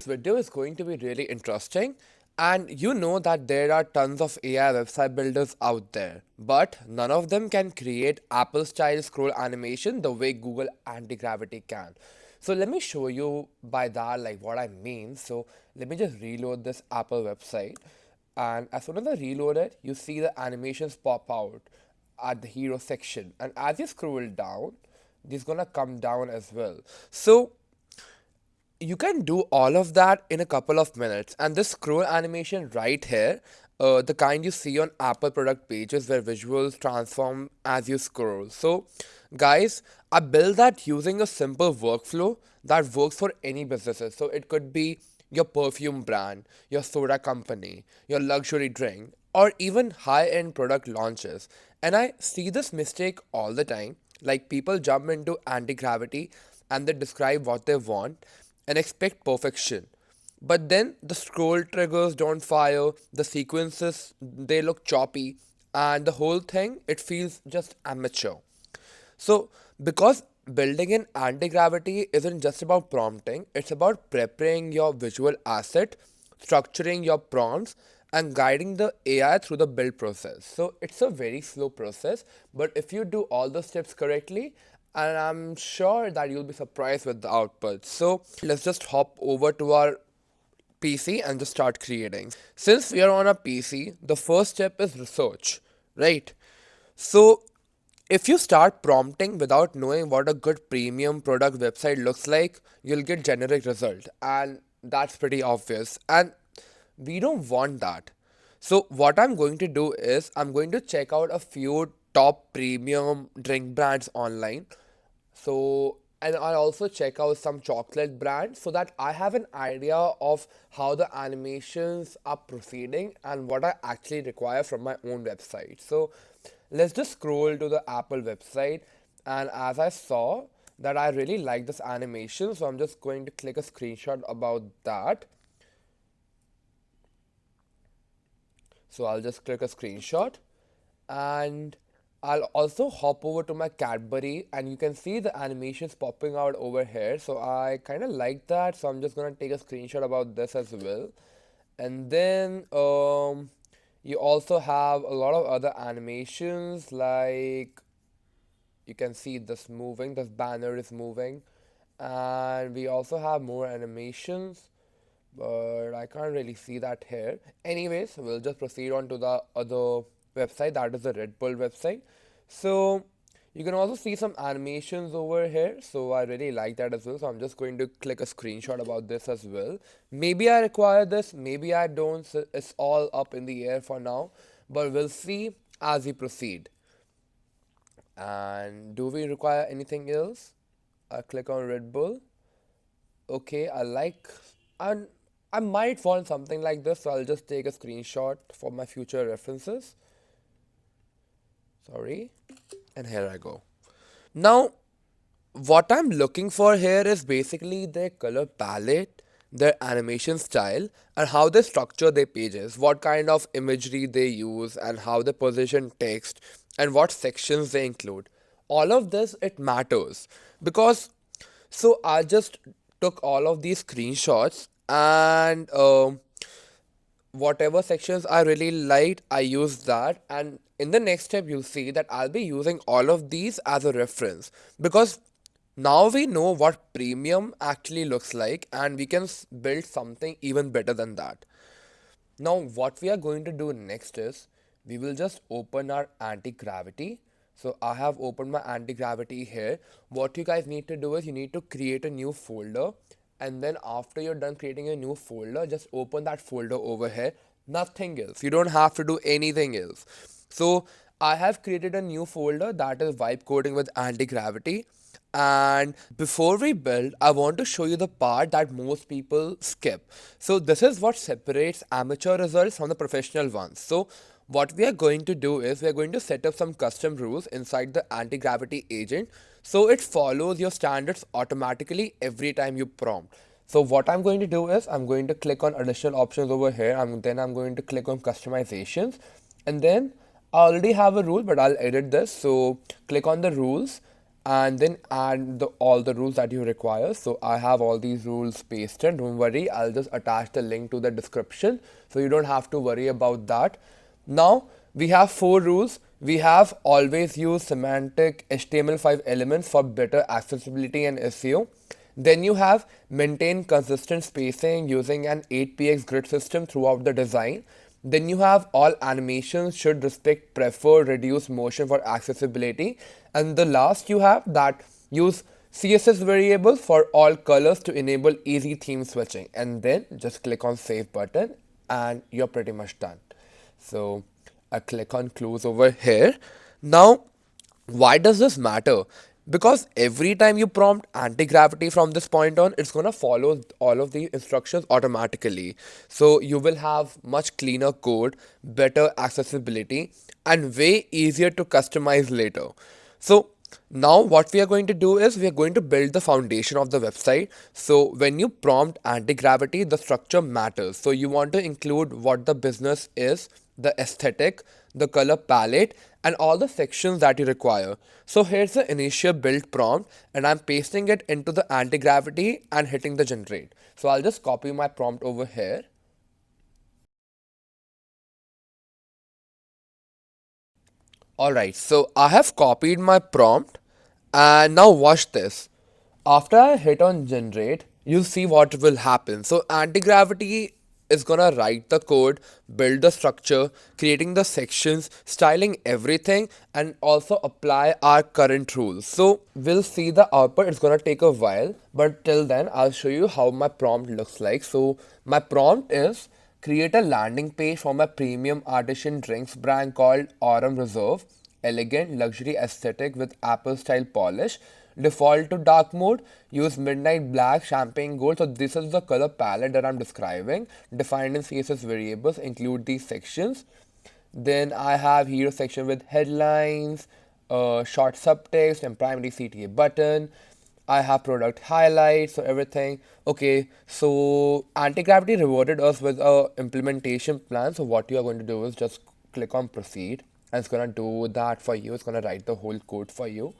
video is going to be really interesting, and you know that there are tons of AI website builders out there, but none of them can create Apple style scroll animation the way Google Antigravity can. So let me show you by that like what I mean. So let me just reload this Apple website, and as soon as I reload it, you see the animations pop out at the hero section, and as you scroll down, this gonna come down as well. So you can do all of that in a couple of minutes. And this scroll animation right here, the kind you see on Apple product pages where visuals transform as you scroll. So guys, I built that using a simple workflow that works for any businesses. So it could be your perfume brand, your soda company, your luxury drink, or even high-end product launches. And I see this mistake all the time. Like people jump into anti-gravity and they describe what they want and expect perfection. But then the scroll triggers don't fire, the sequences they look choppy, and the whole thing it feels just amateur. So, because building in anti gravity isn't just about prompting, it's about preparing your visual asset, structuring your prompts, and guiding the AI through the build process. So, it's a very slow process, but if you do all the steps correctly, and I'm sure that you'll be surprised with the output. So, let's just hop over to our PC and just start creating. Since we are on a PC, the first step is research, right? So, if you start prompting without knowing what a good premium product website looks like, you'll get generic result, and that's pretty obvious. And we don't want that. So what I'm going to do is I'm going to check out a few top premium drink brands online. So, and I'll also check out some chocolate brands so that I have an idea of how the animations are proceeding and what I actually require from my own website. So, let's just scroll to the Apple website. And as I saw that I really like this animation, so I'm just going to click a screenshot about that. So I'll just click a screenshot, and I'll also hop over to my Cadbury, and you can see the animations popping out over here. So I kind of like that. So I'm just gonna take a screenshot about this as well. And then you also have a lot of other animations, like you can see this moving, this banner is moving, and we also have more animations, but I can't really see that here. Anyways, we'll just proceed on to the other website, that is the Red Bull website. So you can also see some animations over here, so I really like that as well. So I'm just going to click a screenshot about this as well. Maybe I require this, maybe I don't, so it's all up in the air for now, but we'll see as we proceed. And do we require anything else? I click on Red Bull. Okay, and I might want something like this, so I'll just take a screenshot for my future references. Sorry, and here I go. Now, what I'm looking for here is basically their color palette, their animation style, and how they structure their pages, what kind of imagery they use, and how they position text, and what sections they include. All of this, it matters because so I just took all of these screenshots, and whatever sections I really liked, I used that. And in the next step, you'll see that I'll be using all of these as a reference because now we know what premium actually looks like, and we can build something even better than that. Now, what we are going to do next is we will just open our anti-gravity. So I have opened my anti-gravity here. What you guys need to do is you need to create a new folder, and then after you're done creating a new folder, just open that folder over here. Nothing else. You don't have to do anything else. So I have created a new folder that is vibe coding with anti-gravity. And before we build, I want to show you the part that most people skip. So this is what separates amateur results from the professional ones. So what we are going to do is we are going to set up some custom rules inside the anti-gravity agent so it follows your standards automatically every time you prompt. So what I'm going to do is I'm going to click on additional options over here, and then I'm going to click on customizations, and then I already have a rule, but I'll edit this. So click on the rules, and then add all the rules that you require. So I have all these rules pasted. Don't worry, I'll just attach the link to the description so you don't have to worry about that. Now we have 4 rules. We have always use semantic HTML5 elements for better accessibility and SEO. Then you have maintain consistent spacing using an 8px grid system throughout the design. Then you have all animations should respect prefer reduce motion for accessibility. And the last you have that use CSS variables for all colors to enable easy theme switching. And then just click on save button and you're pretty much done. So I click on close over here. Now why does this matter? Because every time you prompt anti-gravity from this point on, it's gonna follow all of the instructions automatically. So you will have much cleaner code, better accessibility, and way easier to customize later. So now what we are going to do is we are going to build the foundation of the website. So when you prompt anti-gravity, the structure matters. So you want to include what the business is, the aesthetic, the color palette, and all the sections that you require. So here's the initial build prompt, and I'm pasting it into the anti-gravity and hitting the generate. So I'll just copy my prompt over here. Alright, so I have copied my prompt, and now watch this. After I hit on generate, you'll see what will happen. So anti-gravity is gonna write the code, build the structure, creating the sections, styling everything, and also apply our current rules. So we'll see the output. It's gonna take a while, but till then I'll show you how my prompt looks like. So my prompt is create a landing page for my premium artisan drinks brand called Autumn Reserve. Elegant, luxury aesthetic with Apple style polish. Default to dark mode. Use midnight black, champagne gold. So this is the color palette that I'm describing. Defined in CSS variables. Include these sections. Then I have here section with headlines, short subtext, and primary CTA button. I have product highlights, so everything. Okay, so anti-gravity rewarded us with a implementation plan. So what you are going to do is just click on proceed, and it's gonna do that for you. It's gonna write the whole code for you.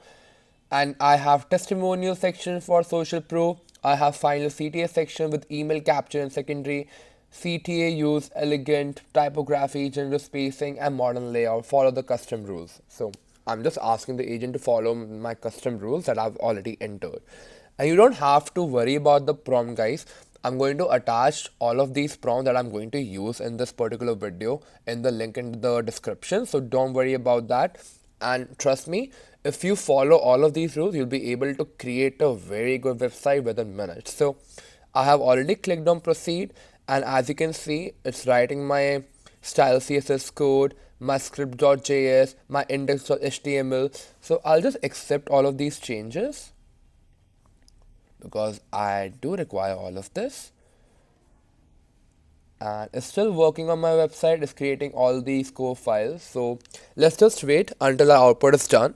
And I have testimonial section for social proof. I have final CTA section with email capture and secondary. CTA use elegant typography, general spacing, and modern layout. Follow the custom rules. So I'm just asking the agent to follow my custom rules that I've already entered. And you don't have to worry about the prompt, guys. I'm going to attach all of these prompts that I'm going to use in this particular video in the link in the description. So don't worry about that. And trust me, if you follow all of these rules, you'll be able to create a very good website within minutes. So I have already clicked on proceed, and as you can see, it's writing my style CSS code, my script.js, my index.html. So I'll just accept all of these changes because I do require all of this. And it's still working on my website. It's creating all these core files. So let's just wait until our output is done.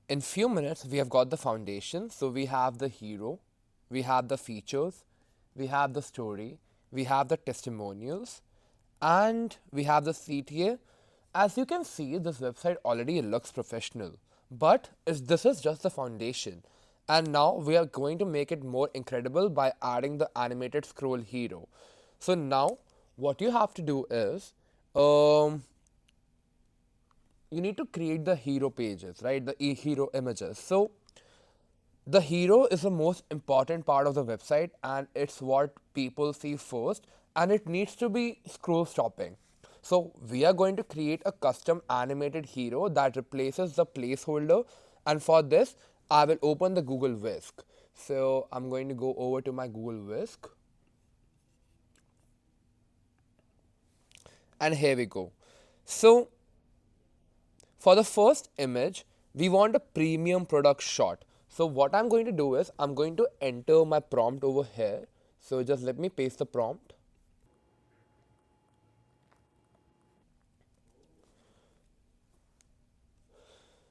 In few minutes, we have got the foundation. So we have the hero, we have the features, we have the story, we have the testimonials, And we have the CTA. As you can see, this website already looks professional, but this is just the foundation. And now we are going to make it more incredible by adding the animated scroll hero. So now what you have to do is, um, you need to create the hero pages, right? The hero images. So the hero is the most important part of the website, and it's what people see first, and it needs to be scroll stopping. So we are going to create a custom animated hero that replaces the placeholder, and for this I will open the Google Whisk. So I'm going to go over to my Google Whisk, and here we go. So for the first image, we want a premium product shot. So what I'm going to do is I'm going to enter my prompt over here. So just let me paste the prompt.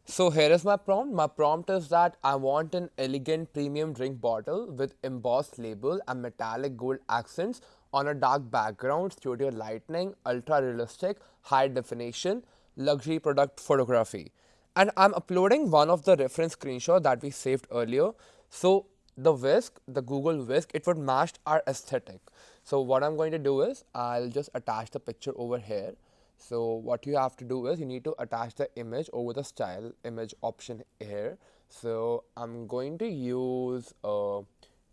So here is my prompt. My prompt is that I want an elegant premium drink bottle with embossed label and metallic gold accents on a dark background, studio lighting, ultra realistic, high definition, luxury product photography. And I'm uploading one of the reference screenshot that we saved earlier. So the whisk, the Google Whisk, it would match our aesthetic. So what I'm going to do is I'll just attach the picture over here. So what you have to do is you need to attach the image over the style image option here. So I'm going to use a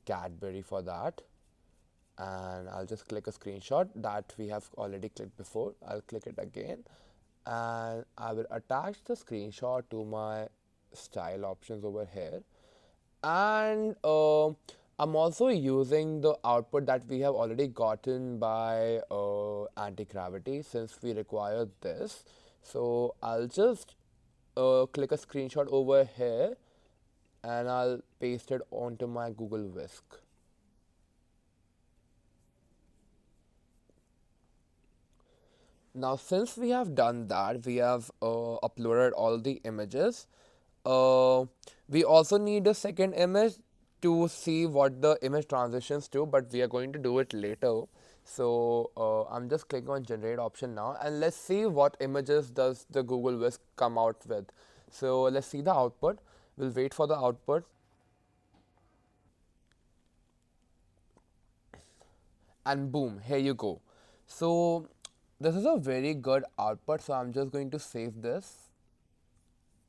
Cadbury for that, and I'll just click a screenshot that we have already clicked before. I'll click it again, and I will attach the screenshot to my style options over here. And I'm also using the output that we have already gotten by Antigravity, since we require this. So I'll just click a screenshot over here, and I'll paste it onto my Google Whisk. Now, since we have done that, we have uploaded all the images. Uh, we also need a second image to see what the image transitions to, but we are going to do it later. So I'm just clicking on generate option now, and let's see what images does the Google Whisk come out with. So let's see the output. We'll wait for the output, and boom, here you go. So this is a very good output, so I'm just going to save this.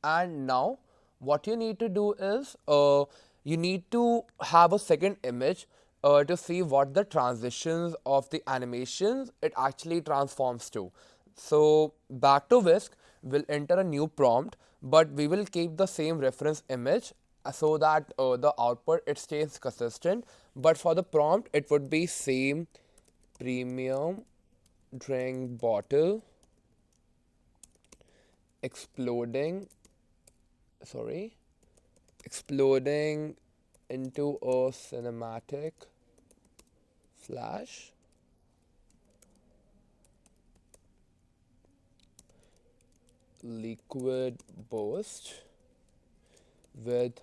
And now what you need to do is you need to have a second image to see what the transitions of the animations it actually transforms to. So back to Whisk, we'll enter a new prompt, but we will keep the same reference image so that the output it stays consistent. But for the prompt, it would be same premium drink bottle exploding, sorry, exploding into a cinematic flash, liquid burst with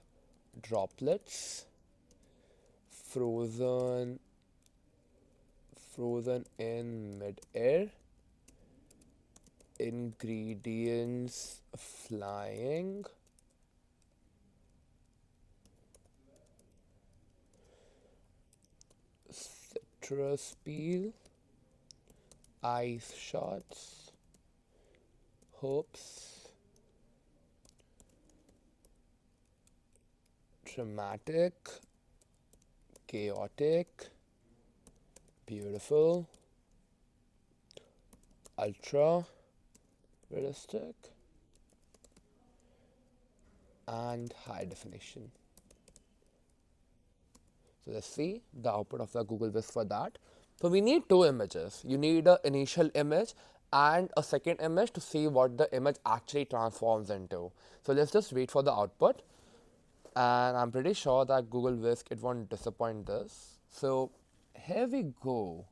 droplets frozen in mid-air, ingredients flying, citrus peel, ice shots, hopes, dramatic, chaotic, beautiful, ultra realistic, and high definition. So let's see the output of the Google Whisk for that. So we need two images. You need an initial image and a second image to see what the image actually transforms into. So let's just wait for the output. And I'm pretty sure that Google Whisk, it won't disappoint this. So here we go.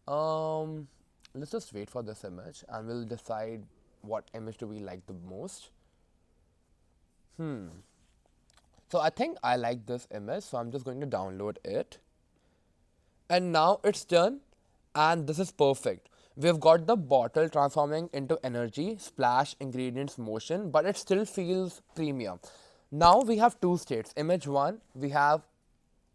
Um, let's just wait for this image, and we'll decide what image do we like the most. So I think I like this image, so I'm just going to download it. And now it's done, and this is perfect. We've got the bottle transforming into energy, splash, ingredients, motion, but it still feels premium. Now we have two states. Image one, we have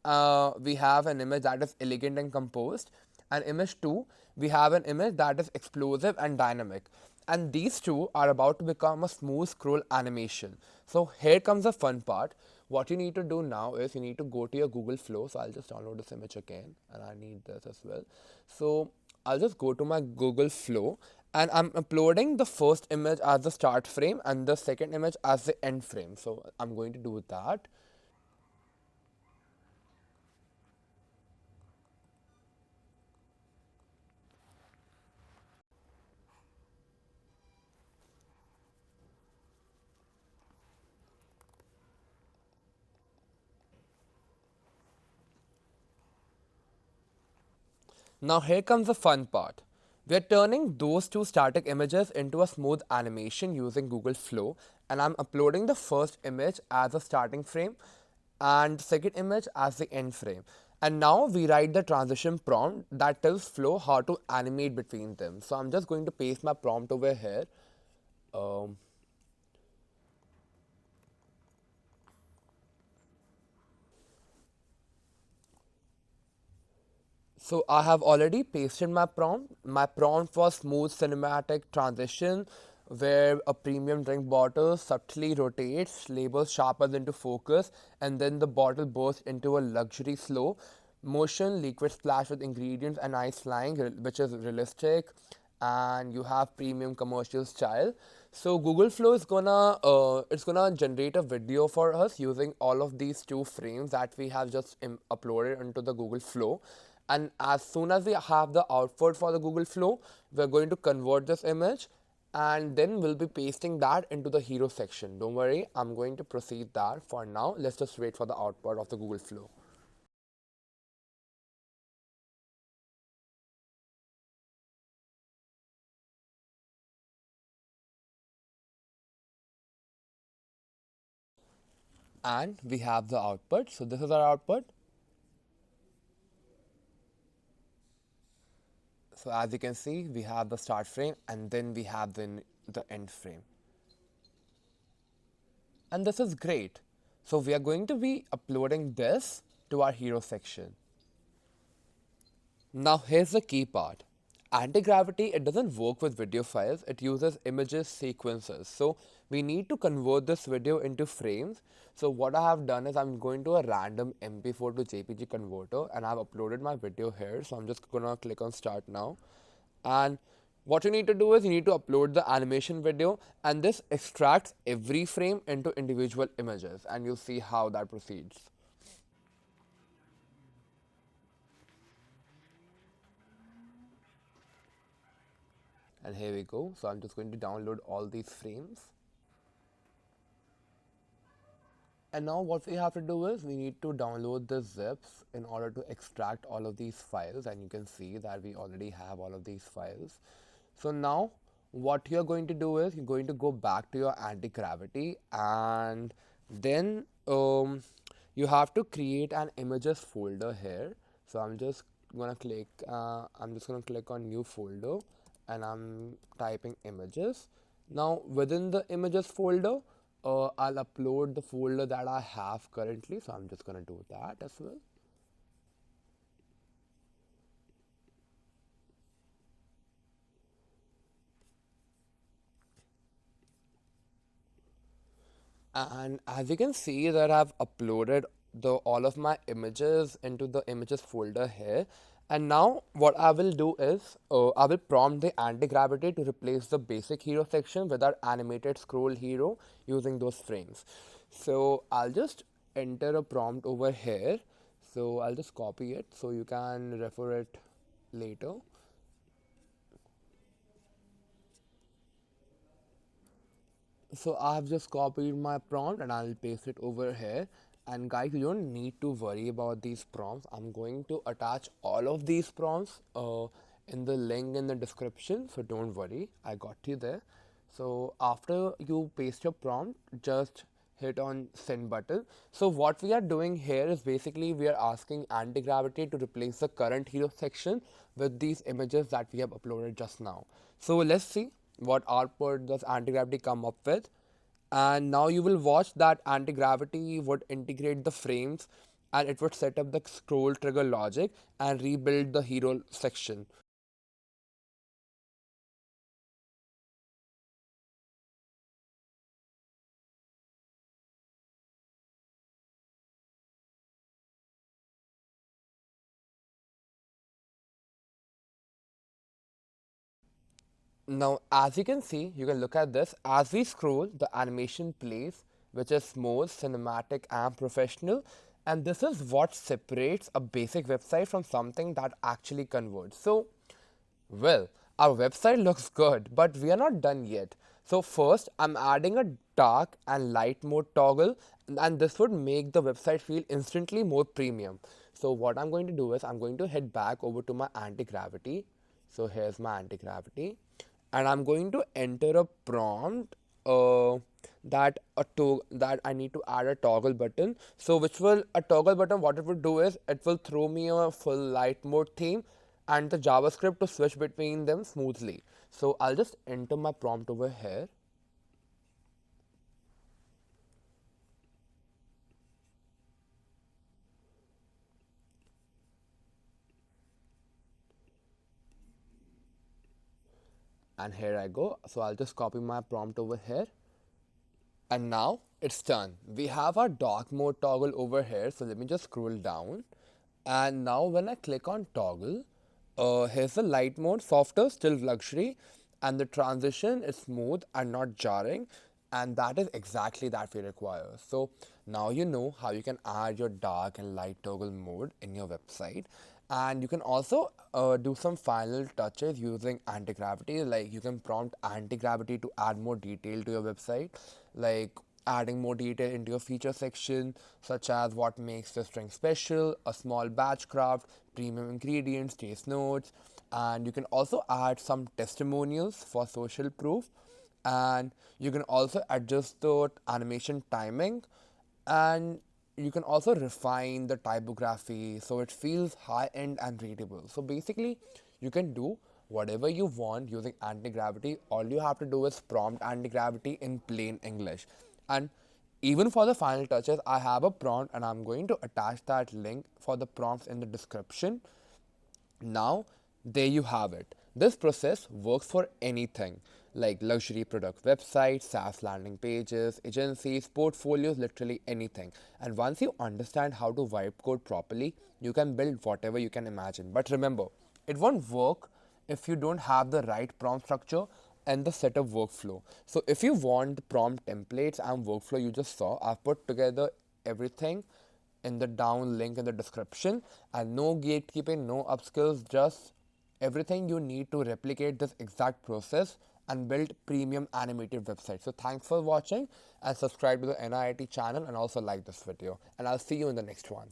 an image that is elegant and composed, and image two, we have an image that is explosive and dynamic. And these two are about to become a smooth scroll animation. So here comes the fun part. What you need to do now is you need to go to your Google Flow. So I'll just download this image again, and I need this as well. So I'll just go to my Google Flow, and I'm uploading the first image as the start frame and the second image as the end frame. So I'm going to do that. Now here comes the fun part. We are turning those two static images into a smooth animation using Google Flow, and I'm uploading the first image as a starting frame and second image as the end frame. And now we write the transition prompt that tells Flow how to animate between them. So I'm just going to paste my prompt over here. Um, So I have already pasted my prompt. My prompt was smooth cinematic transition where a premium drink bottle subtly rotates, labels sharpens into focus, and then the bottle bursts into a luxury slow motion, liquid splash with ingredients and ice flying, which is realistic, and you have premium commercial style. So Google Flow is gonna it's gonna generate a video for us using all of these two frames that we have just uploaded into the Google Flow. And as soon as we have the output for the Google Flow, we're going to convert this image, and then we'll be pasting that into the hero section. Don't worry, I'm going to proceed that for now. Let's just wait for the output of the Google Flow. And we have the output. So this is our output. So as you can see, we have the start frame and then we have the end frame. And this is great. So we are going to be uploading this to our hero section. Now here's the key part. Anti-gravity, it doesn't work with video files, it uses images sequences. So we need to convert this video into frames. So what I have done is I'm going to a random MP4 to JPG converter, and I've uploaded my video here. So I'm just gonna click on start now. And what you need to do is you need to upload the animation video, and this extracts every frame into individual images, and you'll see how that proceeds. And here we go. So I'm just going to download all these frames. And now what we have to do is we need to download the zips in order to extract all of these files, and you can see that we already have all of these files. So now what you're going to do is you're going to go back to your anti-gravity, and then you have to create an images folder here. So I'm just gonna click on new folder, and I'm typing images. Now within the images folder, I'll upload the folder that I have currently. So I'm just gonna do that as well. And as you can see that I've uploaded the all of my images into the images folder here. And now what I will do is I will prompt the anti-gravity to replace the basic hero section with our animated scroll hero using those frames. So I'll just enter a prompt over here. So I'll just copy it so you can refer it later. So I have just copied my prompt and I'll paste it over here. And guys, you don't need to worry about these prompts. I'm going to attach all of these prompts in the link in the description. So don't worry, I got you there. So after you paste your prompt, just hit on send button. So what we are doing here is basically we are asking anti-gravity to replace the current hero section with these images that we have uploaded just now. So let's see what output does anti-gravity come up with. And now you will watch that anti-gravity would integrate the frames and it would set up the scroll trigger logic and rebuild the hero section. Now, as you can see, you can look at this. As we scroll, the animation plays, which is smooth, cinematic, and professional. And this is what separates a basic website from something that actually converts. So, well, our website looks good, but we are not done yet. So first, I'm adding a dark and light mode toggle, and this would make the website feel instantly more premium. So what I'm going to do is I'm going to head back over to my anti-gravity. So here's my anti-gravity, and I'm going to enter a prompt that I need to add a toggle button. So which will a toggle button, what it will do is it will throw me a full light mode theme and the JavaScript to switch between them smoothly. So I'll just enter my prompt over here. And here I go. So I'll just copy my prompt over here. And now it's done. We have our dark mode toggle over here. So let me just scroll down. And now when I click on toggle, here's the light mode, softer, still luxury. And the transition is smooth and not jarring. And that is exactly that we require. So now you know how you can add your dark and light toggle mode in your website. And you can also do some final touches using anti-gravity. Like you can prompt anti-gravity to add more detail to your website, like adding more detail into your feature section, such as what makes this drink special, a small batch craft, premium ingredients, taste notes. And you can also add some testimonials for social proof. And you can also adjust the animation timing, and you can also refine the typography so it feels high end and readable. So basically, you can do whatever you want using anti-gravity. All you have to do is prompt anti-gravity in plain English. And even for the final touches, I have a prompt and I'm going to attach that link for the prompts in the description. Now, there you have it. This process works for anything like luxury product websites, SaaS landing pages, agencies, portfolios, literally anything. And once you understand how to wipe code properly, you can build whatever you can imagine. But remember, it won't work if you don't have the right prompt structure and the setup workflow. So if you want the prompt templates and workflow you just saw, I've put together everything in the down link in the description, and no gatekeeping, no upskills, just everything you need to replicate this exact process and build premium animated websites. So thanks for watching and subscribe to the NIIT channel and also like this video, and I'll see you in the next one.